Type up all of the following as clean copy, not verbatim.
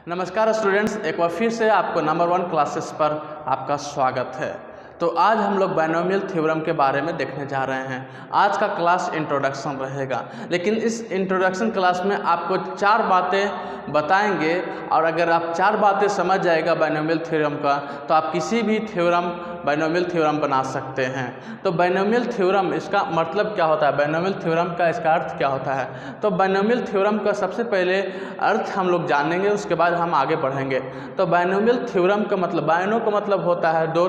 नमस्कार स्टूडेंट्स, एक बार फिर से आपको नंबर 1 क्लासेस पर आपका स्वागत है। तो आज हम लोग बायनोमियल थ्योरम के बारे में देखने जा रहे हैं। आज का क्लास इंट्रोडक्शन रहेगा, लेकिन इस इंट्रोडक्शन क्लास में आपको 4 बातें बताएंगे और अगर आप 4 बातें समझ जाएगा बायनोमियल थ्योरम का तो आप किसी भी बायनोमियल थ्योरम बना सकते हैं। तो बायनोमियल थ्योरम इसका मतलब क्या होता है, बायनोमियल थ्योरम का इसका अर्थ क्या होता है। तो बायनोमियल थ्योरम का सबसे पहले अर्थ हम लोग जानेंगे, उसके बाद हम आगे बढ़ेंगे। तो बायनोमियल थ्योरम का मतलब, बायनो का मतलब होता है दो,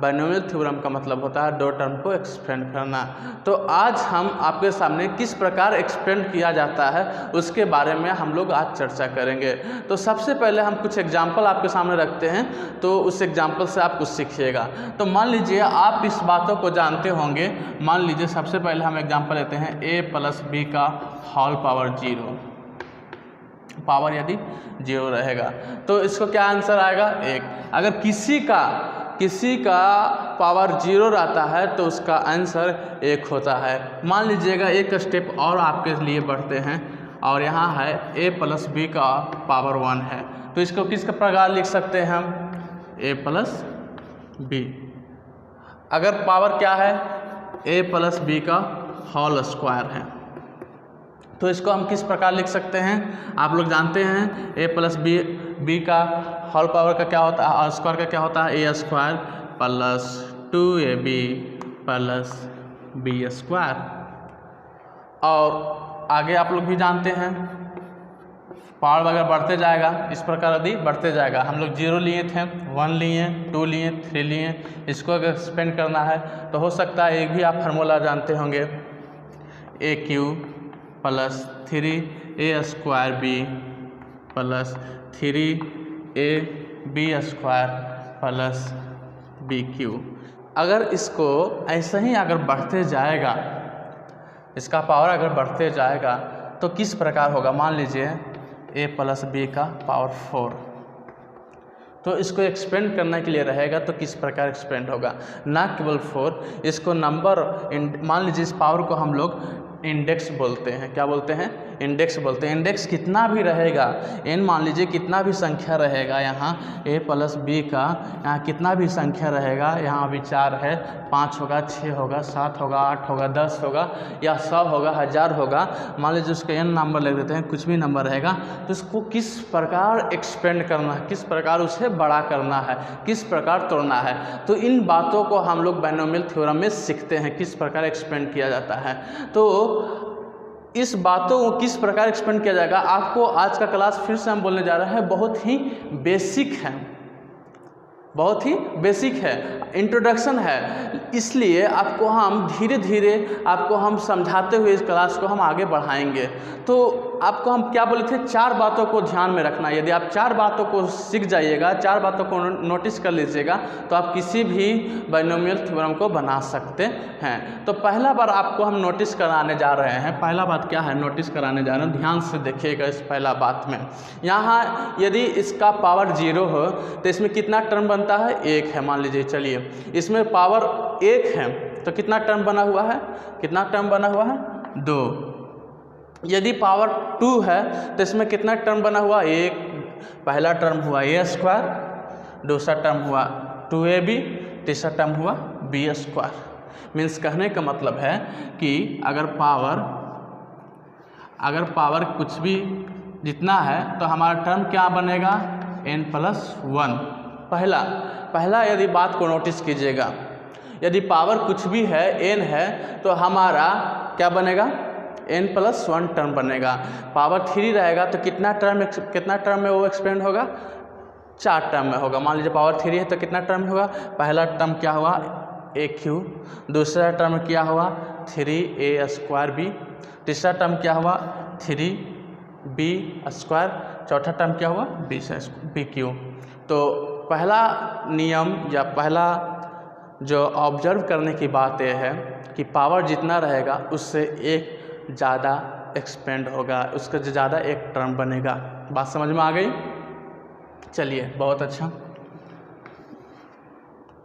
बायनोमियल थ्योरम का मतलब होता है दो टर्म को एक्सपेंड करना। तो आज हम आपके सामने किस प्रकार एक्सपेंड किया जाता है उसके बारे में हम लोग आज चर्चा करेंगे। तो सबसे पहले हम कुछ एग्जाम्पल आपके सामने रखते हैं, तो उस एग्जाम्पल से आप कुछ सीखिएगा। तो मान लीजिए आप इस बातों को जानते होंगे। मान लीजिए सबसे पहले हम एग्जाम्पल लेते हैं a + b का होल पावर 0, पावर यदि 0 रहेगा तो इसको क्या आंसर आएगा 1। अगर किसी का पावर 0 रहता है तो उसका आंसर 1 होता है। मान लीजिएगा एक स्टेप और आपके लिए बढ़ते हैं और यहाँ है a + b का पावर 1 है, तो इसको किस प्रकार लिख सकते हैं हम, a + b। अगर पावर क्या है a + b का होल स्क्वायर है तो इसको हम किस प्रकार लिख सकते हैं। आप लोग जानते हैं a + b का होल पावर का क्या होता है, स्क्वायर का क्या होता है, a² + 2ab + b²। और आगे आप लोग भी जानते हैं पावर अगर बढ़ते जाएगा, इस प्रकार यदि बढ़ते जाएगा, हम लोग 0 लिए थे, 1 लिए, 2 लिए, 3 लिए, इसको अगर एक्सपेंड करना है तो हो सकता है एक भी आप फार्मूला जानते होंगे, a³ + 3a² b + 3ab² + bq। अगर इसको ऐसे ही अगर बढ़ते जाएगा, इसका पावर अगर बढ़ते जाएगा तो किस प्रकार होगा। मान लीजिए a + b का पावर 4, तो इसको एक्सपेंड करने के लिए रहेगा तो किस प्रकार एक्सपेंड होगा, ना केवल 4, इसको नंबर, मान लीजिए इस पावर को हम लोग इंडेक्स बोलते हैं। क्या बोलते हैं, इंडेक्स बोलते हैं। इंडेक्स कितना भी रहेगा, n मान लीजिए कितना भी संख्या रहेगा, यहाँ a + b का यहाँ कितना भी संख्या रहेगा, यहाँ अभी 4 है, 5 होगा, 6 होगा, 7 होगा, 8 होगा, 10 होगा या 100 होगा, 1000 होगा, मान लीजिए उसके n नंबर ले लेते हैं, कुछ भी नंबर रहेगा, तो इसको किस प्रकार एक्सपेंड करना है, किस प्रकार उसे बड़ा करना है, किस प्रकार तोड़ना है। तो इन बातों को हम लोग बायनोमियल थ्योरम में सीखते हैं, किस प्रकार एक्सपेंड किया जाता है। तो इस बातों को किस प्रकार एक्सपेंड किया जाएगा, आपको आज का क्लास फिर से हम बोलने जा रहे हैं, बहुत ही बेसिक है, बहुत ही बेसिक है, इंट्रोडक्शन है, इसलिए आपको हम धीरे धीरे आपको हम समझाते हुए इस क्लास को हम आगे बढ़ाएंगे। तो आपको हम क्या बोले थे, 4 बातों को ध्यान में रखना। यदि आप 4 बातों को सीख जाइएगा, 4 बातों को नोटिस कर लीजिएगा तो आप किसी भी बायनोमियल थ्योरम को बना सकते हैं। तो पहला बार आपको हम नोटिस कराने जा रहे हैं, पहला बात क्या है, नोटिस कराने जा रहे हैं, ध्यान से देखिएगा इस पहला बात में। यहाँ यदि इसका पावर 0 हो तो इसमें कितना टर्म बनता है, 1 है। मान लीजिए, चलिए इसमें पावर 1 है तो कितना टर्म बना हुआ है, कितना टर्म बना हुआ है, 2। यदि पावर 2 है तो इसमें कितना टर्म बना हुआ, 1, पहला टर्म हुआ a², दूसरा टर्म हुआ 2ab, तीसरा टर्म हुआ b²। मीन्स कहने का मतलब है कि अगर पावर कुछ भी जितना है तो हमारा टर्म क्या बनेगा, n + 1। पहला यदि बात को नोटिस कीजिएगा, यदि पावर कुछ भी है, n है, तो हमारा क्या बनेगा, n + 1 टर्म बनेगा। पावर 3 रहेगा तो कितना टर्म में वो एक्सपेंड होगा, 4 टर्म में होगा। मान लीजिए पावर 3 है तो कितना टर्म होगा, पहला टर्म क्या हुआ, a³, दूसरा टर्म क्या हुआ, 3a²b, तीसरा टर्म क्या हुआ, 3b², चौथा टर्म क्या हुआ, bq। तो पहला नियम या पहला जो ऑब्जर्व करने की बात यह है कि पावर जितना रहेगा उससे एक ज़्यादा एक्सपेंड होगा, उसका ज़्यादा एक टर्म बनेगा। बात समझ में आ गई, चलिए बहुत अच्छा।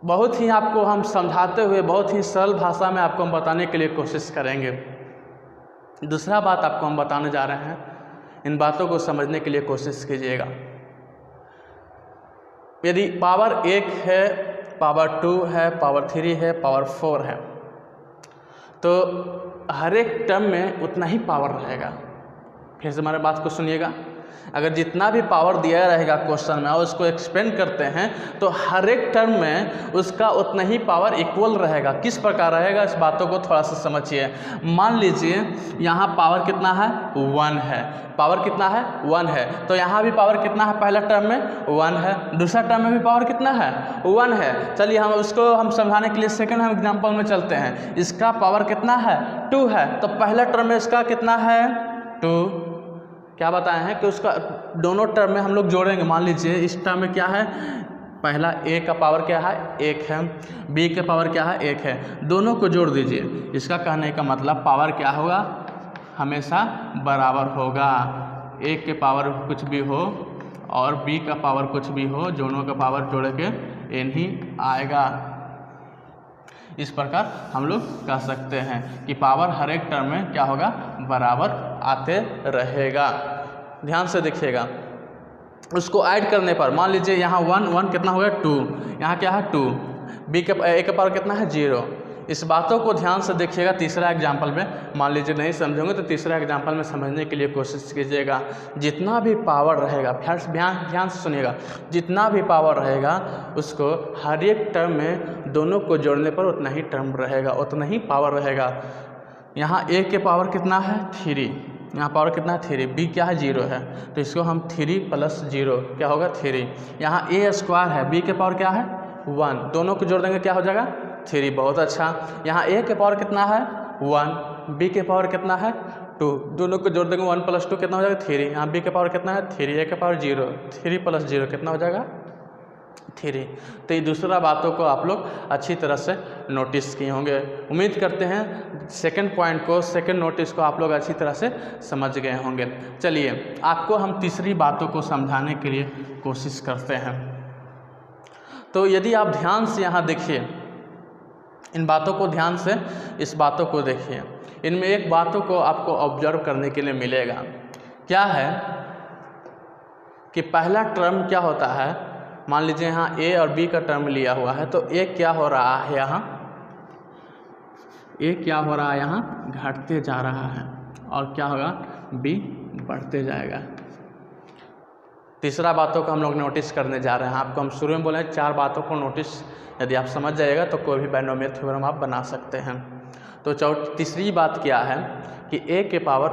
बहुत ही आपको हम समझाते हुए बहुत ही सरल भाषा में आपको हम बताने के लिए कोशिश करेंगे। दूसरा बात आपको हम बताने जा रहे हैं, इन बातों को समझने के लिए कोशिश कीजिएगा। यदि पावर 1 है, पावर 2 है, पावर 3 है, पावर 4 है, तो हर एक टर्म में उतना ही पावर रहेगा। फिर से हमारे बात को सुनिएगा, अगर जितना भी पावर दिया रहेगा क्वेश्चन में और उसको एक्सपेंड करते हैं तो हर एक टर्म में उसका उतना ही पावर इक्वल रहेगा। किस प्रकार रहेगा, इस बातों को थोड़ा सा समझिए। मान लीजिए यहाँ पावर कितना है, 1 है, पावर कितना है, 1 है, तो यहाँ भी पावर कितना है, पहला टर्म में 1 है, दूसरा टर्म में भी पावर कितना है, 1 है। चलिए हम उसको हम समझाने के लिए सेकंड हम एग्जांपल में चलते हैं। इसका पावर कितना है, 2 है, तो पहला टर्म में इसका कितना है, 2। क्या बताए हैं कि उसका दोनों टर्म में हम लोग जोड़ेंगे। मान लीजिए इस टर्म में क्या है, पहला ए का पावर क्या है, 1 है, बी के पावर क्या है, 1 है, दोनों को जोड़ दीजिए। इसका कहने का मतलब पावर क्या होगा, हमेशा बराबर होगा। ए के पावर कुछ भी हो और बी का पावर कुछ भी हो, दोनों का पावर जोड़ के एन ही आएगा। इस प्रकार हम लोग कह सकते हैं कि पावर हर एक टर्म में क्या होगा, बराबर आते रहेगा। ध्यान से देखिएगा, उसको ऐड करने पर मान लीजिए यहाँ 1 कितना हो गया, 2, यहाँ क्या है 2, बी के ए का पावर कितना है, 0। इस बातों को ध्यान से देखिएगा। तीसरा एग्जाम्पल में मान लीजिए नहीं समझोगे तो तीसरा एग्जाम्पल में समझने के लिए कोशिश कीजिएगा। जितना भी पावर रहेगा, ध्यान से सुनिएगा, जितना भी पावर रहेगा उसको हर एक टर्म में दोनों को जोड़ने पर उतना ही टर्म रहेगा, उतना ही पावर रहेगा। यहाँ ए के पावर कितना है, 3, यहाँ पावर कितना है, 3, बी क्या है, 0 है, तो इसको हम 3 + 0 क्या होगा, 3। यहाँ ए स्क्वायर है, बी के पावर क्या है, 1, दोनों को जोड़ देंगे क्या हो जाएगा, 3। बहुत अच्छा। यहाँ ए के पावर कितना है, 1, बी के पावर कितना है, 2, दोनों को जोड़ देंगे 1 + 2 कितना हो जाएगा, 3। यहाँ बी के पावर कितना है, 3, ए के पावर 0, 3 + 0 कितना हो जाएगा, 3। तो ये दूसरा बातों को आप लोग अच्छी तरह से नोटिस किए होंगे। उम्मीद करते हैं सेकंड पॉइंट को, सेकंड नोटिस को आप लोग अच्छी तरह से समझ गए होंगे। चलिए आपको हम तीसरी बातों को समझाने के लिए कोशिश करते हैं। तो यदि आप ध्यान से यहाँ देखिए, इन बातों को ध्यान से इस बातों को देखिए, इनमें एक बातों को आपको ऑब्जर्व करने के लिए मिलेगा। क्या है कि पहला टर्म क्या होता है, मान लीजिए यहाँ ए और बी का टर्म लिया हुआ है, तो ए क्या हो रहा है, यहाँ ए क्या हो रहा है, यहाँ घटते जा रहा है, और क्या होगा, बी बढ़ते जाएगा। तीसरा बातों को हम लोग नोटिस करने जा रहे हैं। आपको हम शुरू में बोले 4 बातों को नोटिस यदि आप समझ जाइएगा तो कोई भी बाइनोमियल थ्योरम आप बना सकते हैं। तो तीसरी बात क्या है कि ए के पावर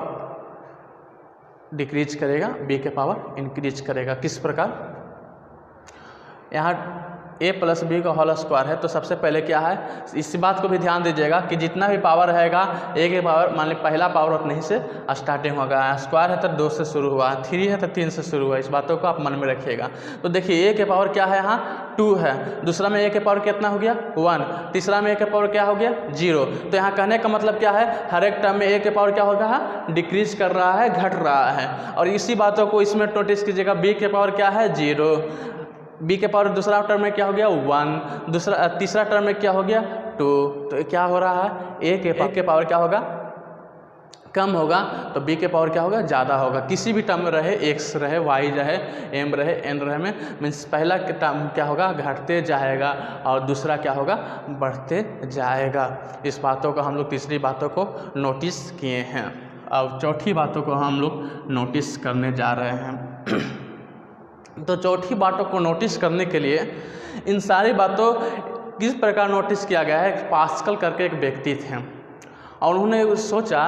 डिक्रीज करेगा, बी के पावर इंक्रीज करेगा। किस प्रकार, यहाँ a + b का होल स्क्वायर है, तो सबसे पहले क्या है, इस बात को भी ध्यान दीजिएगा कि जितना भी पावर रहेगा a के पावर, मान ली पहला पावर उतने ही से स्टार्टिंग होगा। स्क्वायर है तो 2 से शुरू हुआ, 3 है तो 3 से शुरू हुआ। इस बातों को आप मन में रखिएगा। तो देखिए a के पावर क्या है, यहाँ 2 है, दूसरा में a के पावर कितना हो गया, 1, तीसरा में a के पावर क्या हो गया, 0। तो यहाँ कहने का मतलब क्या है, हर एक टर्म में a के पावर क्या हो रहा है, डिक्रीज कर रहा है, घट रहा है। और इसी बातों को इसमें नोटिस कीजिएगा, b के पावर क्या है, 0, बी के पावर दूसरा टर्म में क्या हो गया, 1, तीसरा टर्म में क्या हो गया, 2। तो क्या हो रहा है, ए के पावर क्या होगा, कम होगा, तो बी के पावर क्या होगा, ज़्यादा होगा। किसी भी टर्म में रहे, x रहे, y रहे, m रहे, n रहे में, मीन्स पहला टर्म क्या होगा, घटते जाएगा और दूसरा क्या होगा, बढ़ते जाएगा। इस बातों को हम लोग तीसरी बातों को नोटिस किए हैं। अब चौथी बातों को हम लोग नोटिस करने जा रहे हैं। तो चौथी बातों को नोटिस करने के लिए इन सारी बातों किस प्रकार नोटिस किया गया है, पास्कल करके एक व्यक्ति थे और उन्होंने सोचा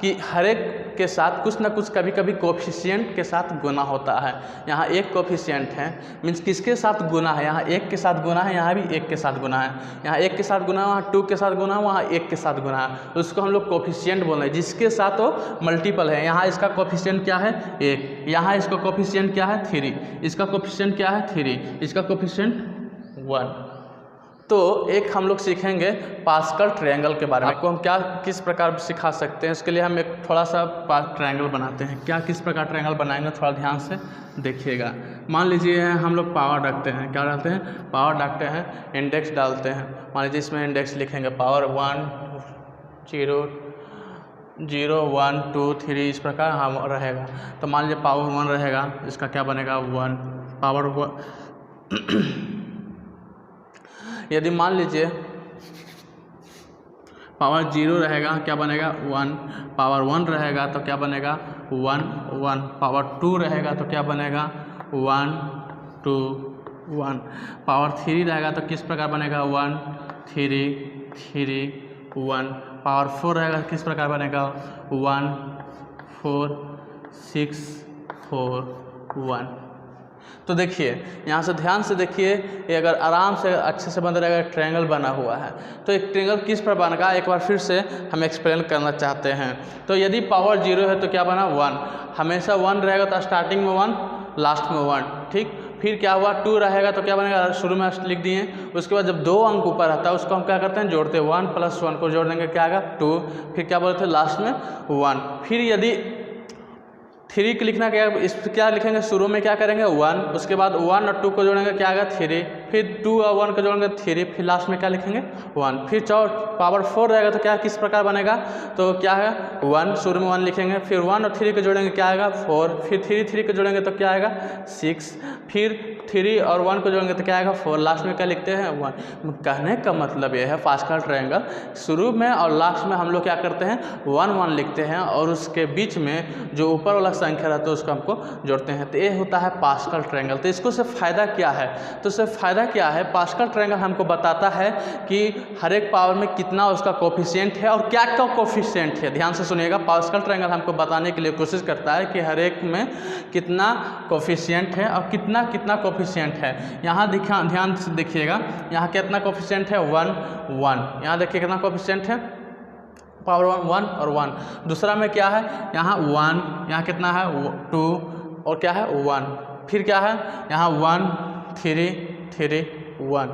कि हर एक के साथ कुछ ना कुछ कभी कभी कोफिशिएंट के साथ गुना होता है। यहाँ एक कोफिशिएंट है, मीन्स किसके साथ गुना है, यहाँ 1 के साथ गुना है, यहाँ भी 1 के साथ गुना है, यहाँ 1 के साथ गुना है, वहाँ 2 के साथ गुना है, वहाँ 1 के साथ गुना है। तो उसको हम लोग कोफिशिएंट बोल रहे हैं, जिसके साथ वो मल्टीपल है। यहाँ इसका कोफिशिएंट क्या है, 1, यहाँ इसका कोफिशिएंट क्या है, 3, इसका कोफिशिएंट क्या है, 3, इसका कोफिशिएंट 1। तो एक हम लोग सीखेंगे पास्कल ट्रायंगल के बारे में। आपको हम क्या किस प्रकार सिखा सकते हैं, इसके लिए हम एक थोड़ा सा ट्रायंगल बनाते हैं। क्या किस प्रकार ट्रायंगल बनाएंगे, थोड़ा ध्यान से देखिएगा। मान लीजिए हम लोग पावर रखते हैं, क्या डालते हैं, पावर डालते हैं, इंडेक्स डालते हैं। मान लीजिए इसमें इंडेक्स लिखेंगे पावर 1 0 0 1 2 3, इस प्रकार हम रहेगा। तो मान लीजिए पावर 1 रहेगा, इसका क्या बनेगा 1, पावर यदि मान लीजिए पावर 0 रहेगा क्या बनेगा 1, पावर 1 रहेगा तो क्या बनेगा 1 1, पावर 2 रहेगा तो क्या बनेगा 1 2 1, पावर 3 रहेगा तो किस प्रकार बनेगा 1 3 3 1, पावर 4 रहेगा किस प्रकार बनेगा 1 4 6 4 1। तो देखिए यहाँ से ध्यान से देखिए, ये अगर आराम से अच्छे से बन रहेगा, ट्रायंगल बना हुआ है। तो एक ट्रायंगल किस पर बनेगा एक बार फिर से हम एक्सप्लेन करना चाहते हैं। तो यदि पावर 0 है तो क्या बना 1, हमेशा 1 रहेगा तो स्टार्टिंग में 1 लास्ट में 1, ठीक। फिर क्या हुआ 2 रहेगा तो क्या बनेगा, शुरू में लिख दिए। उसके बाद जब 2 अंक ऊपर आता है उसको हम क्या करते हैं जोड़ते हैं, 1 + 1 को जोड़ देंगे क्या आएगा 2, फिर क्या बोलते हैं लास्ट में 1। फिर यदि 3 को लिखना क्या, इस क्या लिखेंगे शुरू में क्या करेंगे 1, उसके बाद 1 और 2 को जोड़ेंगे क्या आएगा 3, फिर 2 और 1 को जोड़ेंगे 3, फिर लास्ट में क्या लिखेंगे 1। फिर पावर 4 रहेगा तो क्या किस प्रकार बनेगा, तो क्या है 1 शुरू में 1 लिखेंगे, फिर 1 और 3 को जोड़ेंगे क्या आएगा 4, फिर 3 को जोड़ेंगे तो क्या आएगा 6, फिर 3 और 1 को जोड़ेंगे तो क्या आएगा 4, लास्ट में क्या लिखते हैं 1। कहने का मतलब ये है पास्कल ट्रायंगल शुरू में और लास्ट में हम लोग क्या करते हैं 1 1 लिखते हैं, और उसके बीच में जो ऊपर वाला संख्या रहता है उसको हमको जोड़ते हैं। तो ये होता है पास्कल ट्रायंगल। तो इसको से फ़ायदा क्या है, तो इससे फ़ायदा क्या है, पास्कल ट्रायंगल हमको बताता है कि हर एक पावर में कितना उसका कोफिशिएंट है और क्या क्या कोफिशिएंट है। ध्यान से सुनिएगा, पास्कल ट्रायंगल हमको बताने के लिए कोशिश करता है कि हर एक में कितना कोफिशिएंट है और कितना कितना कोफिशिएंट है। यहाँ ध्यान से देखिएगा, यहाँ कितना कोफिशिएंट है 1 1, यहाँ देखिए कितना कोफिशिएंट है पावर 1 और 1। दूसरा में क्या है यहाँ 1, यहाँ कितना है 2 और क्या है 1, फिर क्या है यहाँ 1 3 3 1।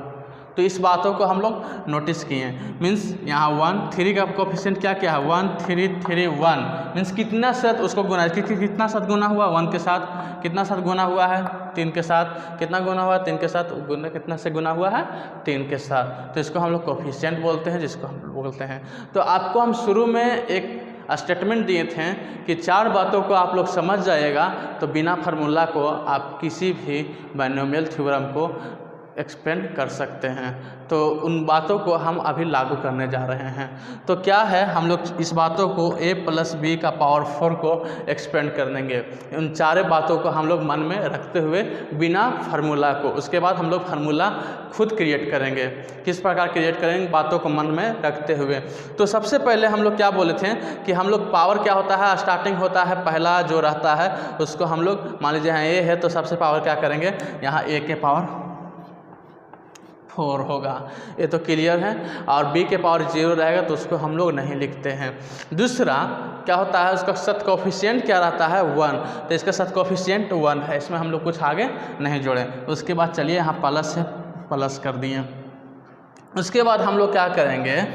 तो इस बातों को हम लोग नोटिस किए, मीन्स यहाँ 1 3 का कोफिशिएंट क्या क्या है 1 3 3 1, मीन्स कितना साथ उसको गुना, कितना साथ गुना हुआ 1 के साथ, कितना साथ गुना हुआ है 3 के साथ, कितना गुना हुआ 3 के साथ, गुना कितना से गुना हुआ है 3 के साथ। तो इसको हम लोग कोफिशिएंट बोलते हैं, जिसको हम लोग बोलते हैं। तो आपको हम शुरू में एक स्टेटमेंट दिए थे कि 4 बातों को आप लोग समझ जाइएगा तो बिना फार्मूला को आप किसी भी बायनोमियल थ्योरम को एक्सप्लेन कर सकते हैं। तो उन बातों को हम अभी लागू करने जा रहे हैं। तो क्या है, हम लोग इस बातों को a + b का पावर 4 को एक्सप्लेन कर देंगे। उन 4 बातों को हम लोग मन में रखते हुए बिना फार्मूला को, उसके बाद हम लोग फार्मूला खुद क्रिएट करेंगे। किस प्रकार क्रिएट करेंगे, बातों को मन में रखते हुए। तो सबसे पहले हम लोग क्या बोले थे कि हम लोग पावर क्या होता है, स्टार्टिंग होता है पहला जो रहता है उसको हम लोग मान लीजिए यहाँ a है तो सबसे पावर क्या करेंगे, यहाँ a के पावर 4 होगा, ये तो क्लियर है। और b के पावर 0 रहेगा तो उसको हम लोग नहीं लिखते हैं। दूसरा क्या होता है, उसका सत कोफिशिएंट क्या रहता है 1, तो इसका सत कोफिशिएंट 1 है, इसमें हम लोग कुछ आगे नहीं जोड़े। उसके बाद चलिए यहाँ प्लस है, प्लस कर दिए। उसके बाद हम लोग क्या करेंगे,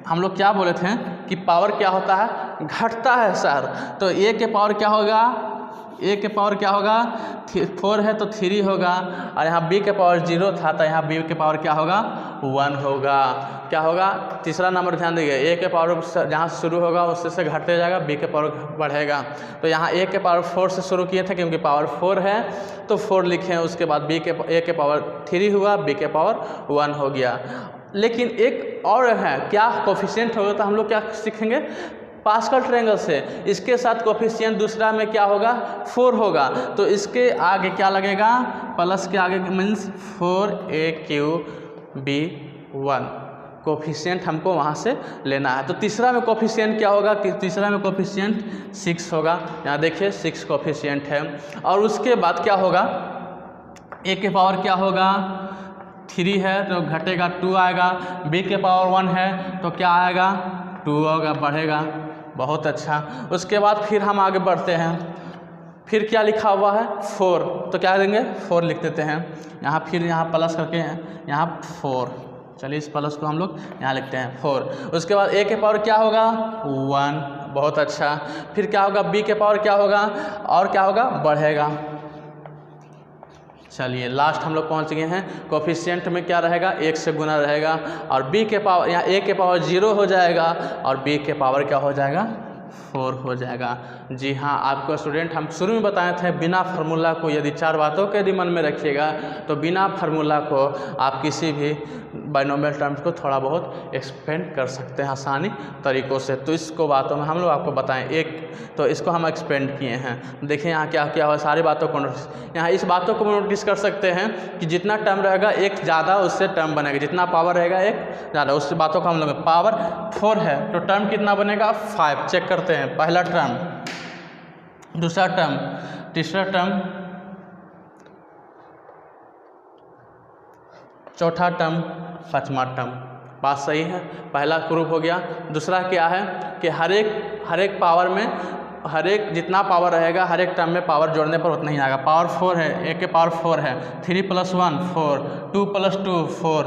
हम लोग क्या बोले थे कि पावर क्या होता है घटता है सर, तो a के पावर क्या होगा, a के पावर क्या होगा 4 है तो 3 होगा, और यहाँ b के पावर 0 था तो यहाँ b के पावर क्या होगा 1 होगा। क्या होगा, तीसरा नंबर ध्यान दीजिए, a के पावर जहाँ से शुरू होगा उससे से घटते जाएगा, b के पावर बढ़ेगा। तो यहाँ a के पावर 4 से शुरू किए थे क्योंकि पावर 4 है तो 4 लिखे, उसके बाद a के पावर 3 हुआ, b के पावर 1 हो गया। लेकिन एक और है, क्या कोफिशिएंट होगा, तो हम लोग क्या सीखेंगे पास्कल ट्रायंगल से, इसके साथ कोफिशिएंट दूसरा में क्या होगा 4 होगा, तो इसके आगे क्या लगेगा, प्लस के आगे मीन्स 4aq_b1 कोफिशिएंट हमको वहाँ से लेना है। तो तीसरा में कोफिशिएंट क्या होगा कि तीसरा में कोफिशिएंट 6 होगा, यहाँ देखिए 6 कोफिशिएंट है। और उसके बाद क्या होगा, a के पावर क्या होगा 3 है तो घटेगा 2 आएगा, b के पावर 1 है तो क्या आएगा 2 होगा, बढ़ेगा। बहुत अच्छा। उसके बाद फिर हम आगे बढ़ते हैं, फिर क्या लिखा हुआ है 4, तो क्या देंगे 4 लिख देते हैं यहाँ, फिर यहाँ प्लस करके यहाँ 4, चलिए इस प्लस को हम लोग यहाँ लिखते हैं 4। उसके बाद a के पावर क्या होगा 1, बहुत अच्छा। फिर क्या होगा b के पावर क्या होगा, और क्या होगा बढ़ेगा। चलिए लास्ट हम लोग पहुंच गए हैं, कोफिशिएंट में क्या रहेगा 1 से गुना रहेगा, और b के पावर यहाँ a के पावर 0 हो जाएगा और b के पावर क्या हो जाएगा 4 हो जाएगा। जी हाँ, आपको स्टूडेंट हम शुरू में बताए थे बिना फार्मूला को यदि 4 बातों को यदि मन में रखिएगा तो बिना फार्मूला को आप किसी भी बाइनोमियल टर्म्स को थोड़ा बहुत एक्सपेंड कर सकते हैं आसानी तरीक़ों से। तो इसको बातों में हम लोग आपको बताएं, एक तो इसको हम एक्सपेंड किए हैं। देखिए यहाँ क्या क्या हुआ, सारी बातों को यहाँ इस बातों को नोटिस कर सकते हैं कि जितना टर्म रहेगा एक ज़्यादा उससे टर्म बनेगा, जितना पावर रहेगा एक ज़्यादा उस बातों को हम लोग पावर 4 है तो टर्म कितना बनेगा 5। चेक करते हैं, पहला टर्म, दूसरा टर्म, तीसरा टर्म, चौथा टर्म, पांचवा टर्म। बात सही है, पहला प्रूफ हो गया। दूसरा क्या है कि हर एक पावर में हर एक जितना पावर रहेगा हर एक टर्म में पावर जोड़ने पर उतना ही आएगा। पावर 4 है, एक के पावर 4 है, 3 + 1 4, 2 + 2 4,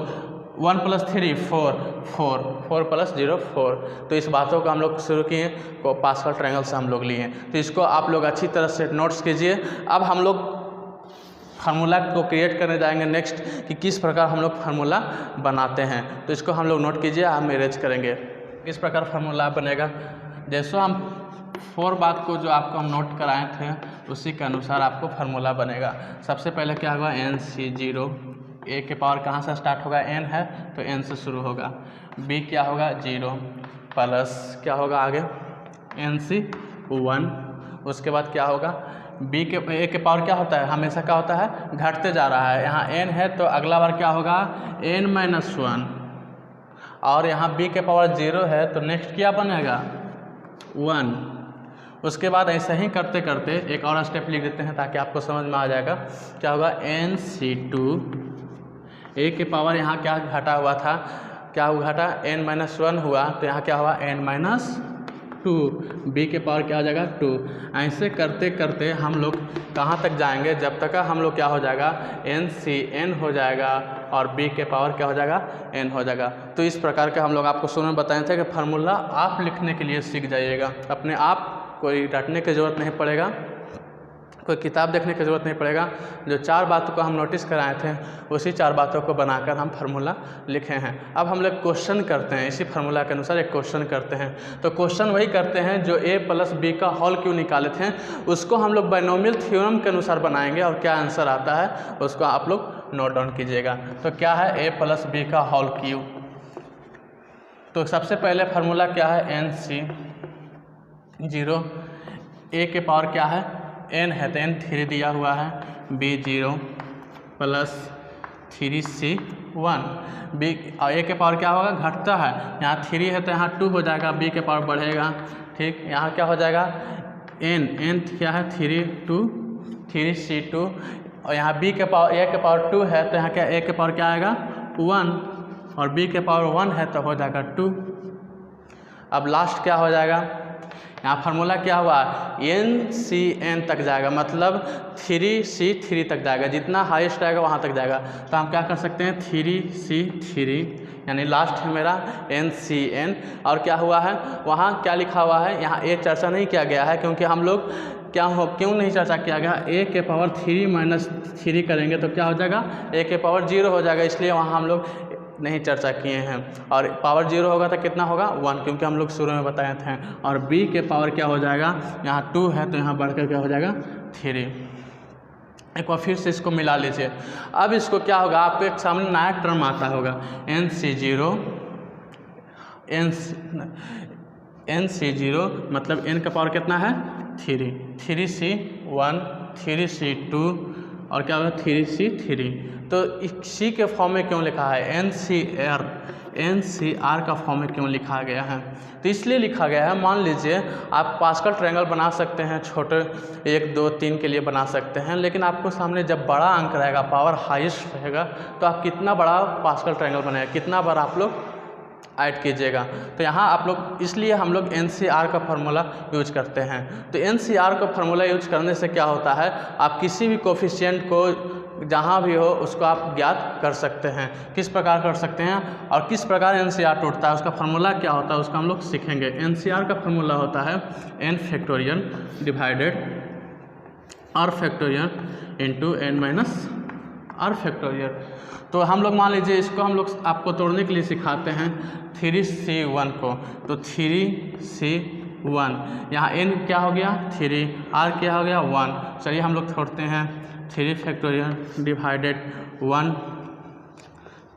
1 + 3 4, 4 + 0 4। तो इस बातों को हम लोग शुरू किए को पास्कल ट्रायंगल से हम लोग लिए। तो इसको आप लोग अच्छी तरह से नोट्स कीजिए। अब हम लोग फार्मूला को क्रिएट करने जाएंगे नेक्स्ट कि किस प्रकार हम लोग फार्मूला बनाते हैं। तो इसको हम लोग नोट कीजिए, हम अरेंज करेंगे किस प्रकार फार्मूला बनेगा। जैसे हम 4 बात को जो आपको हम नोट कराए थे उसी के अनुसार आपको फार्मूला बनेगा। सबसे पहले क्या होगा, NC0, ए के पावर कहाँ से स्टार्ट होगा, n है तो n से शुरू होगा। b क्या होगा 0 प्लस क्या होगा आगे NC1। उसके बाद क्या होगा b के a के पावर क्या होता है, हमेशा क्या होता है घटते जा रहा है। यहाँ n है तो अगला बार क्या होगा n-1 और यहाँ b के पावर 0 है तो नेक्स्ट क्या बनेगा 1। उसके बाद ऐसे ही करते करते एक और स्टेप लिख देते हैं ताकि आपको समझ में आ जाएगा। क्या होगा NC2, ए के पावर यहाँ क्या घटा हुआ था, क्या घटा n-1 हुआ तो यहाँ क्या हुआ n-2, b के पावर क्या हो जाएगा 2। ऐसे करते करते हम लोग कहाँ तक जाएंगे, जब तक हम लोग क्या हो जाएगा NCn हो जाएगा और b के पावर क्या हो जाएगा n हो जाएगा। तो इस प्रकार के हम लोग आपको शुरू में बताए थे कि फार्मूला आप लिखने के लिए सीख जाइएगा, अपने आप कोई रटने की ज़रूरत नहीं पड़ेगा, कोई किताब देखने की ज़रूरत नहीं पड़ेगा। जो 4 बातों को हम नोटिस कराए थे उसी 4 बातों को बनाकर हम फार्मूला लिखे हैं। अब हम लोग क्वेश्चन करते हैं, इसी फार्मूला के अनुसार एक क्वेश्चन करते हैं। तो क्वेश्चन वही करते हैं जो a + b का होल क्यों निकाले थे उसको हम लोग बाइनोमियल थ्योरम के अनुसार बनाएंगे और क्या आंसर आता है उसको आप लोग नोट डाउन कीजिएगा। तो क्या है a + b का होल क्यूब। तो सबसे पहले फार्मूला क्या है NC0, a के पावर क्या है n है तो n 3 दिया हुआ है, b0 plus 3c1। b a के पावर क्या होगा घटता है, यहाँ 3 है तो यहाँ 2 हो जाएगा, b के पावर बढ़ेगा। ठीक, यहाँ क्या हो जाएगा n क्या है 3c2 और यहाँ b के पावर a के पावर 2 है तो यहाँ क्या a के पावर क्या आएगा 1 और b के पावर 1 है तो हो जाएगा 2। अब लास्ट क्या हो जाएगा, यहाँ फार्मूला क्या हुआ NCn तक जाएगा, मतलब 3c3 तक जाएगा, जितना हाईएस्ट रहेगा वहाँ तक जाएगा। तो हम क्या कर सकते हैं 3c3 यानी लास्ट है मेरा NCn। और क्या हुआ है वहाँ क्या लिखा हुआ है, यहाँ a चर्चा नहीं किया गया है क्योंकि हम लोग क्यों नहीं चर्चा किया गया, a के पावर 3 - 3 करेंगे तो क्या हो जाएगा a के पावर 0 हो जाएगा, इसलिए वहाँ हम लोग नहीं चर्चा किए हैं। और पावर 0 होगा तो कितना होगा 1 क्योंकि हम लोग शुरू में बताए थे। और b के पावर क्या हो जाएगा, यहाँ 2 है तो यहाँ बढ़कर क्या हो जाएगा 3। एक बार फिर से इसको मिला लीजिए। अब इसको क्या होगा, आपके एक सामने नया टर्म आता होगा NC0 मतलब n का पावर कितना है 3, 3c1 3c2 और क्या होगा 3c3। तो इसी के फॉर्म में क्यों लिखा है NCR का फॉर्म में क्यों लिखा गया है, तो इसलिए लिखा गया है। मान लीजिए आप पास्कल ट्रायंगल बना सकते हैं, छोटे 1 2 3 के लिए बना सकते हैं, लेकिन आपको सामने जब बड़ा अंक रहेगा पावर हाईएस्ट रहेगा तो आप कितना बड़ा पास्कल ट्रायंगल बनाएगा, कितना बार आप लोग ऐड कीजिएगा। तो यहाँ आप लोग इसलिए हम लोग NCR का फार्मूला यूज करते हैं। तो NCR का फार्मूला यूज करने से क्या होता है, आप किसी भी कोफिशिएंट को जहाँ भी हो उसको आप ज्ञात कर सकते हैं। किस प्रकार कर सकते हैं और किस प्रकार NCR टूटता है, उसका फार्मूला क्या होता है उसका हम लोग सीखेंगे। NCR का फार्मूला होता है n factorial divided r factorial into n - r factorial. तो हम लोग मान लीजिए इसको हम लोग आपको तोड़ने के लिए सिखाते हैं 3c1 को। तो 3c1 1, यहाँ n क्या हो गया 3, r क्या हो गया 1। चलिए हम लोग छोड़ते हैं 3 फैक्टोरियल डिवाइडेड 1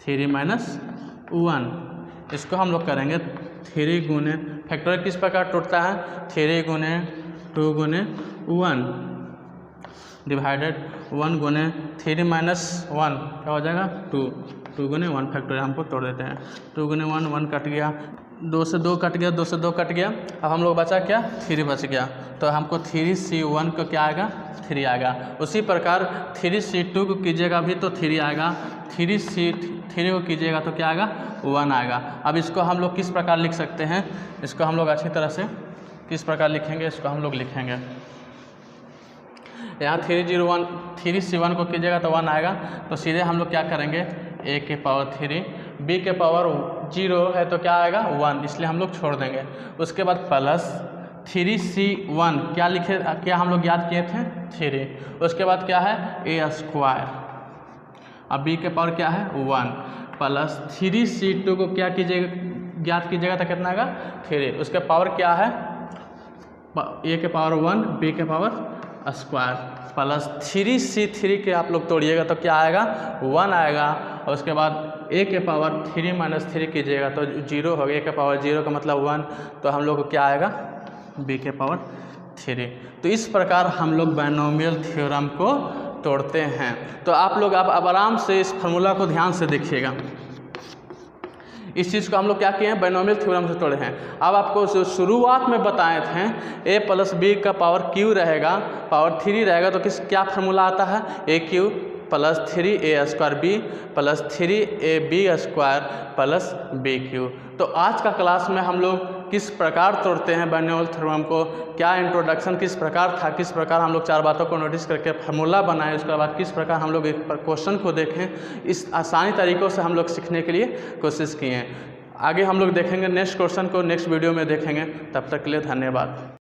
3 माइनस 1, इसको हम लोग करेंगे 3 गुने फैक्टोरियल किस प्रकार टूटता है 3 गुने 2 गुने 1 डिवाइडेड 1 गुने 3 माइनस 1 क्या हो जाएगा 2 गुने 1 फैक्टोरियल हमको तोड़ देते हैं। 2 गुने 1 कट गया, 2 से 2 कट गया, 2 से 2 कट गया। अब हम लोग बचा क्या 3 बच गया, तो हमको 3C1 को क्या आएगा 3 आएगा। उसी प्रकार 3C2 को कीजिएगा भी तो 3 आएगा, 3C3 को कीजिएगा तो क्या आएगा 1 आएगा। अब इसको हम लोग किस प्रकार लिख सकते हैं, इसको हम लोग अच्छी तरह से किस प्रकार लिखेंगे, इसको हम लोग लिखेंगे यहाँ 3C1 को कीजिएगा तो 1 आएगा, तो सीधे हम लोग क्या करेंगे a के पावर 3 b के पावर 0 है तो क्या आएगा 1, इसलिए हम लोग छोड़ देंगे। उसके बाद प्लस 3C1 क्या हम लोग याद किए थे 3, उसके बाद क्या है a स्क्वायर, अब b के पावर क्या है 1 प्लस 3C2 को क्या कीजिएगा ज्ञात कीजिएगा तो कितना आएगा 3, उसके पावर क्या है a के पावर 1 b के पावर स्क्वायर प्लस 3C3 के आप लोग तोड़िएगा तो क्या आएगा 1 आएगा। और उसके बाद a के पावर 3 माइनस 3 कीजिएगा तो 0 हो गया, a के पावर 0 का मतलब 1, तो हम लोग को क्या आएगा b के पावर 3। तो इस प्रकार हम लोग बाइनोमियल थ्योरम को तोड़ते हैं। तो आप लोग अब आराम से इस फार्मूला को ध्यान से देखिएगा, इस चीज़ को हम लोग क्या किए हैं बाइनोमियल थ्योरम से तोड़े हैं। अब आपको शुरुआत में बताए थे a प्लस बी का पावर q रहेगा, पावर 3 रहेगा, तो क्या फार्मूला आता है AQ plus 3a square b plus 3ab square plus BQ। तो आज का क्लास में हम लोग किस प्रकार तोड़ते हैं बाइनोमियल थ्योरम को, क्या इंट्रोडक्शन किस प्रकार था, किस प्रकार हम लोग 4 बातों को नोटिस करके फार्मूला बनाए, उसके बाद किस प्रकार हम लोग एक क्वेश्चन को देखें, इस आसानी तरीक़ों से हम लोग सीखने के लिए कोशिश किए हैं। आगे हम लोग देखेंगे नेक्स्ट क्वेश्चन को नेक्स्ट वीडियो में देखेंगे, तब तक के लिए धन्यवाद।